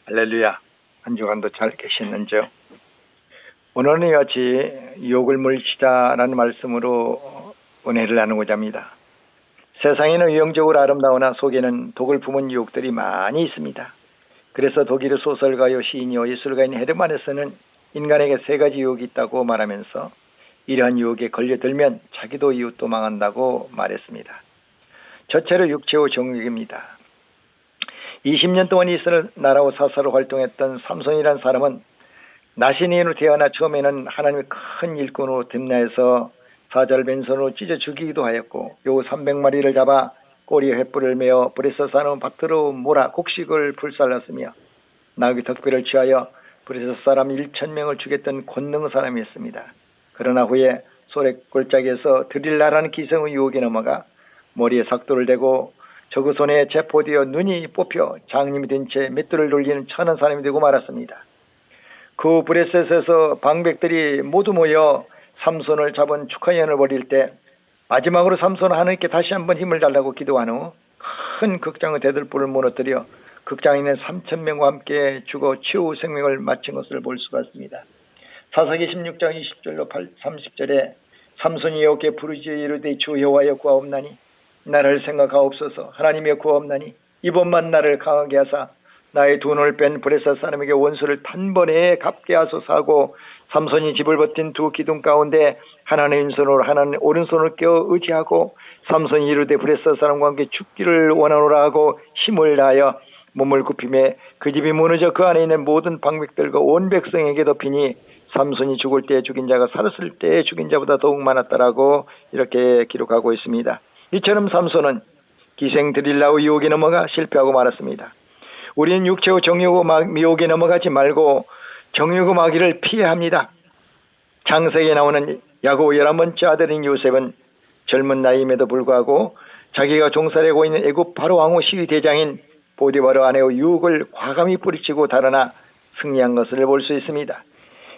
할렐루야. 한 주간도 잘 계셨는지요? 오늘은 이같이 유혹을 물리치자라는 말씀으로 은혜를 나누고자 합니다. 세상에는 외형적으로 아름다우나 속에는 독을 품은 유혹들이 많이 있습니다. 그래서 독일의 소설가요 시인이요 예술가인 헤르만에서는 인간에게 세 가지 유혹이 있다고 말하면서 이러한 유혹에 걸려들면 자기도 이웃도 망한다고 말했습니다. 저체로 육체의 정욕입니다. 20년 동안 이스라엘 나라와 사사로 활동했던 삼손이라는 사람은 나신인으로 태어나 처음에는 하나님의 큰 일꾼으로 듭나해서 사자를 맨손으로 찢어 죽이기도 하였고 요 300마리를 잡아 꼬리에 횃불을 메어 브레스 사람 밭으로 몰아 곡식을 불살랐으며 나귀 덕비를 취하여 브레스 사람 1,000명을 죽였던 권능 사람이었습니다. 그러나 후에 소래 골짜기에서 드릴라라는 기생의 유혹에 넘어가 머리에 삭도를 대고 저그 손에 체포되어 눈이 뽑혀 장님이 된 채 맷돌을 돌리는 천한 사람이 되고 말았습니다. 그 브레셋에서 방백들이 모두 모여 삼손을 잡은 축하연을 벌일 때 마지막으로 삼손은 하나님께 다시 한번 힘을 달라고 기도한 후 큰 극장의 대들보를 무너뜨려 극장에 있는 3,000명과 함께 죽어 최후 생명을 마친 것을 볼 수가 있습니다. 사사기 16장 20절로 30절에 삼손이 여호와께 부르짖어 이르되 주 여호와여 구하옵나니 나를 생각하옵소서. 하나님의 구하옵나니 이번만 나를 강하게 하사 나의 두 눈을 뺀 브레스 사람에게 원수를 단번에 갚게 하소서 하고 삼손이 집을 버틴 두 기둥 가운데 하나는 왼손으로 하나는 오른손을 껴 의지하고 삼손이 이르되 브레스 사람과 함께 죽기를 원하노라 하고 힘을 다하여 몸을 굽히매 그 집이 무너져 그 안에 있는 모든 방백들과 온 백성에게 덮이니 삼손이 죽을 때 죽인 자가 살았을 때 죽인 자보다 더욱 많았다라고 이렇게 기록하고 있습니다. 이처럼 삼손은 기생 드릴라의 유혹에 넘어가 실패하고 말았습니다. 우리는 육체의 정욕의 유혹에 넘어가지 말고 정욕의 마귀를 피해야 합니다. 창세기에 나오는 야곱 11번째 아들인 요셉은 젊은 나이임에도 불구하고 자기가 종살이하고 있는 애굽 바로 왕후 시위 대장인 보디바르 아내의 유혹을 과감히 뿌리치고 달아나 승리한 것을 볼 수 있습니다.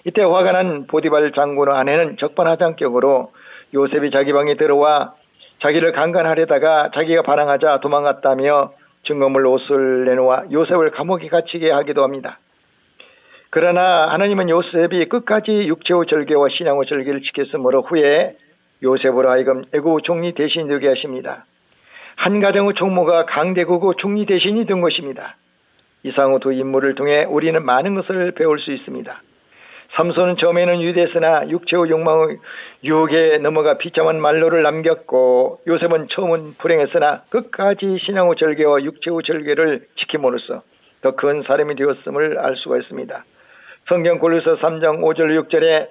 이때 화가 난 보디발 장군의 아내는 적반하장격으로 요셉이 자기 방에 들어와 자기를 강간하려다가 자기가 반항하자 도망갔다며 증거물 옷을 내놓아 요셉을 감옥에 갇히게 하기도 합니다. 그러나 하나님은 요셉이 끝까지 육체의 절개와 신앙의 절개를 지켰으므로 후에 요셉으로 하여금 애국 총리 대신이 되게 하십니다. 한 가정의 총무가 강대국의 총리 대신이 된 것입니다. 이상 두 인물을 통해 우리는 많은 것을 배울 수 있습니다. 삼손은 처음에는 유대했으나 육체의 욕망의 유혹에 넘어가 비참한 말로를 남겼고 요셉은 처음은 불행했으나 끝까지 신앙의 절개와 육체의 절개를 지킴으로써 더 큰 사람이 되었음을 알 수가 있습니다. 성경 골로새 3장 5절 6절에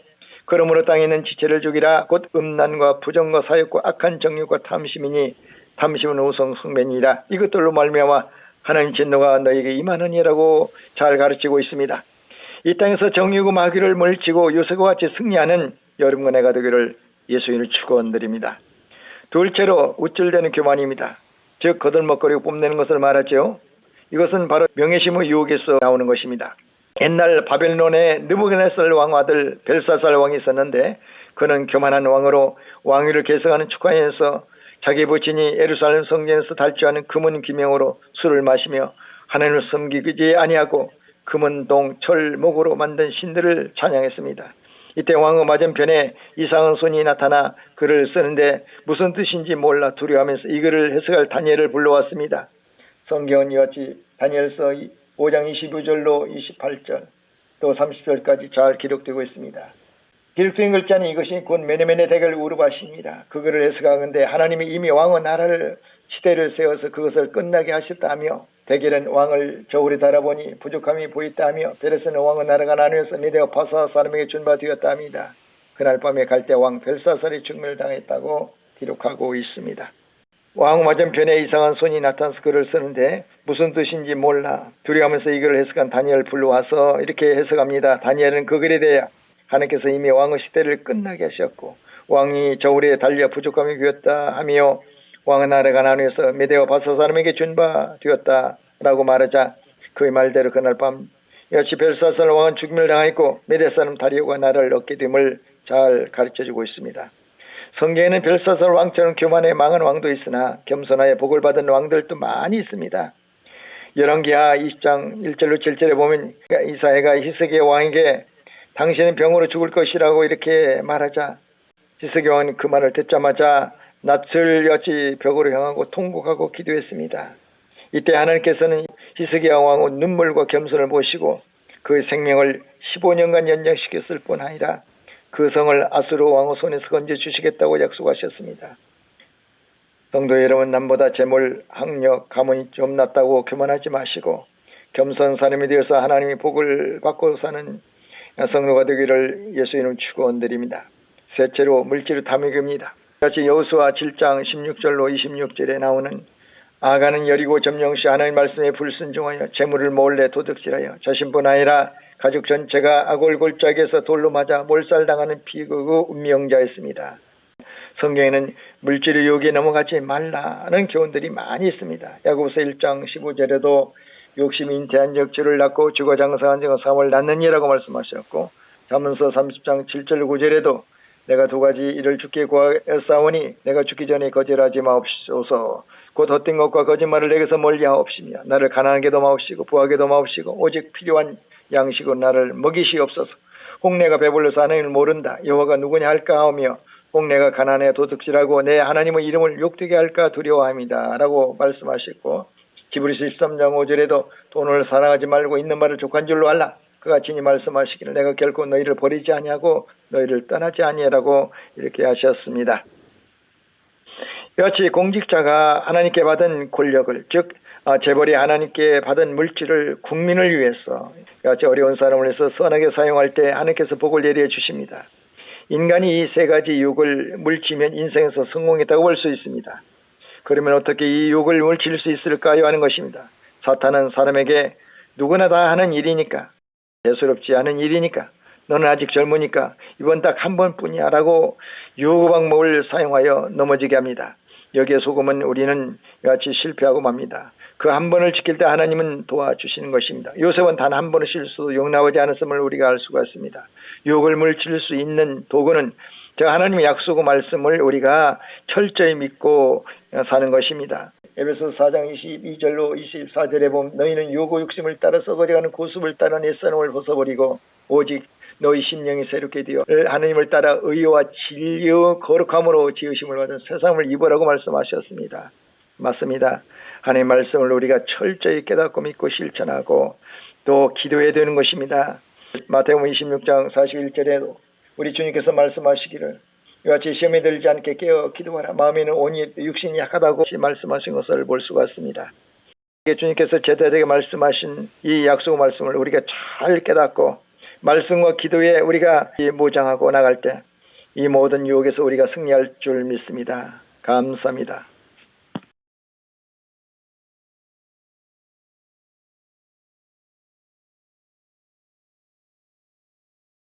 그러므로 땅에 있는 지체를 죽이라 곧 음란과 부정과 사욕과 악한 정욕과 탐심이니 탐심은 우성 성매니라 이것들로 말미암아 하나님 진노가 너에게 임하느니라고 잘 가르치고 있습니다. 이 땅에서 정욕의 마귀를 물리치고 요셉과 같이 승리하는 여러분과 내가 되기를 예수님을 축원드립니다. 둘째로 우쭐대는 교만입니다. 즉 거들먹거리고 뽐내는 것을 말하죠. 이것은 바로 명예심의 유혹에서 나오는 것입니다. 옛날 바벨론의 느부갓네살 왕 아들 벨사살 왕이 있었는데 그는 교만한 왕으로 왕위를 계승하는 축하에서 자기 부친이 예루살렘 성전에서 달취하는 금은 기명으로 술을 마시며 하나님을 섬기지 아니하고 금은 동, 철, 목으로 만든 신들을 찬양했습니다. 이때 왕의 맞은편에 이상한 손이 나타나 글을 쓰는데 무슨 뜻인지 몰라 두려워하면서 이 글을 해석할 다니엘을 불러왔습니다. 성경은 이같이 다니엘서 5장 22절로 28절 또 30절까지 잘 기록되고 있습니다. 기록된 글자는 이것이 곧 메네메네 대결 우르바시입니다. 그 글을 해석하건대 하나님이 이미 왕의 나라를 시대를 세워서 그것을 끝나게 하셨다며 대결은 왕을 저울에 달아보니 부족함이 보였다며 베레스는 왕의 나라가 나누어서 메대와 바사 사람에게 준바되었다 합니다. 그날 밤에 갈대 왕 벨사살이 죽임을 당했다고 기록하고 있습니다. 왕 맞은편에 이상한 손이 나타나서 글을 쓰는데 무슨 뜻인지 몰라 두려워하면서 이 글을 해석한 다니엘을 불러와서 이렇게 해석합니다. 다니엘은 그 글에 대해 하나님께서 이미 왕의 시대를 끝나게 하셨고 왕이 저울에 달려 부족함이 되었다 하며 왕의 나라가 나누어서 메대와 바사 사람에게 준바되었다라고 말하자 그의 말대로 그날 밤 역시 벨사살 왕은 죽임을 당했고 메대 사람 다리오가 나라를 얻게 됨을 잘 가르쳐주고 있습니다. 성경에는 벨사살 왕처럼 교만에 망한 왕도 있으나 겸손하여 복을 받은 왕들도 많이 있습니다. 열왕기하 20장 1절로 7절에 보면 이사야가 히스기야 왕에게 당신은 병으로 죽을 것이라고 이렇게 말하자 히스기야 왕은 그 말을 듣자마자 낯을 여지 벽으로 향하고 통곡하고 기도했습니다. 이때 하나님께서는 히스기야 왕의 눈물과 겸손을 보시고 그 생명을 15년간 연장시켰을 뿐 아니라 그 성을 아수르 왕의 손에서 건져주시겠다고 약속하셨습니다. 성도 여러분, 남보다 재물, 학력, 가문이 좀 낫다고 교만하지 마시고 겸손한 사람이 되어서 하나님의 복을 받고 사는 성도가 되기를 예수 이름 축원드립니다. 셋째로 물질의 탐욕입니다. 같이 여호수아 7장 16절로 26절에 나오는 아가는 여리고 점령시 하나님의 말씀에 불순종하여 재물을 몰래 도둑질하여 자신뿐 아니라 가족 전체가 아골골짜기에서 돌로 맞아 몰살당하는 비극의 운명자였습니다. 성경에는 물질의 유혹에 넘어가지 말라는 교훈들이 많이 있습니다. 야고보서 1장 15절에도 욕심이 잉태한 역주를 낳고 죽어 장사한 자가 사람을 낳느니라고 말씀하셨고 잠언서 30장 7절 9절에도 내가 두 가지 일을 주께 구하였사오니 내가 죽기 전에 거절하지 마옵소서. 곧 헛된 것과 거짓말을 내게서 멀리하옵시며 나를 가난하게도 마옵시고 부하게도 마옵시고 오직 필요한 양식으로 나를 먹이시옵소서. 홍내가 배불러서 하나님을 모른다. 여호와가 누구냐 할까 하며 홍내가 가난해 도둑질하고 내 하나님의 이름을 욕되게 할까 두려워합니다. 라고 말씀하셨고 히브리서 13장 5절에도 돈을 사랑하지 말고 있는 말을 족한 줄로 알라. 그가 친히 말씀하시기를 내가 결코 너희를 버리지 아니하고 너희를 떠나지 아니하라고 이렇게 하셨습니다. 이같이 공직자가 하나님께 받은 권력을 즉 재벌이 하나님께 받은 물질을 국민을 위해서 이같이 어려운 사람을 위해서 선하게 사용할 때 하나님께서 복을 내려 주십니다. 인간이 이 세 가지 유혹을 물치면 인생에서 성공했다고 볼 수 있습니다. 그러면 어떻게 이 유혹을 물칠 수 있을까요? 하는 것입니다. 사탄은 사람에게 누구나 다 하는 일이니까 대수롭지 않은 일이니까 너는 아직 젊으니까 이번 딱 한 번뿐이야 라고 유혹 방법을 사용하여 넘어지게 합니다. 여기에 속으면 우리는 이같이 실패하고 맙니다. 그 한 번을 지킬 때 하나님은 도와주시는 것입니다. 요셉은 단 한 번의 실수도 용납하지 않았음을 우리가 알 수가 있습니다. 유혹을 물칠 수 있는 도구는 하나님의 약속의 말씀을 우리가 철저히 믿고 사는 것입니다. 에베소 4장 22절로 24절에 보면 너희는 유혹의 욕심을 따라 썩어져가는 고습을 따라 내 썩음을 벗어버리고 오직 너희 심령이 새롭게 되어 하나님을 따라 의와 진리의 거룩함으로 지으심을 받은 새 삶을 입으라고 말씀하셨습니다. 맞습니다. 하나님의 말씀을 우리가 철저히 깨닫고 믿고 실천하고 또 기도해야 되는 것입니다. 마태복음 26장 41절에도 우리 주님께서 말씀하시기를 이같이 시험에 들지 않게 깨어 기도하라. 마음에는 온이 육신이 약하다고 말씀하신 것을 볼 수가 있습니다. 주님께서 제자들에게 말씀하신 이 약속 말씀을 우리가 잘 깨닫고 말씀과 기도에 우리가 무장하고 나갈 때 이 모든 유혹에서 우리가 승리할 줄 믿습니다. 감사합니다.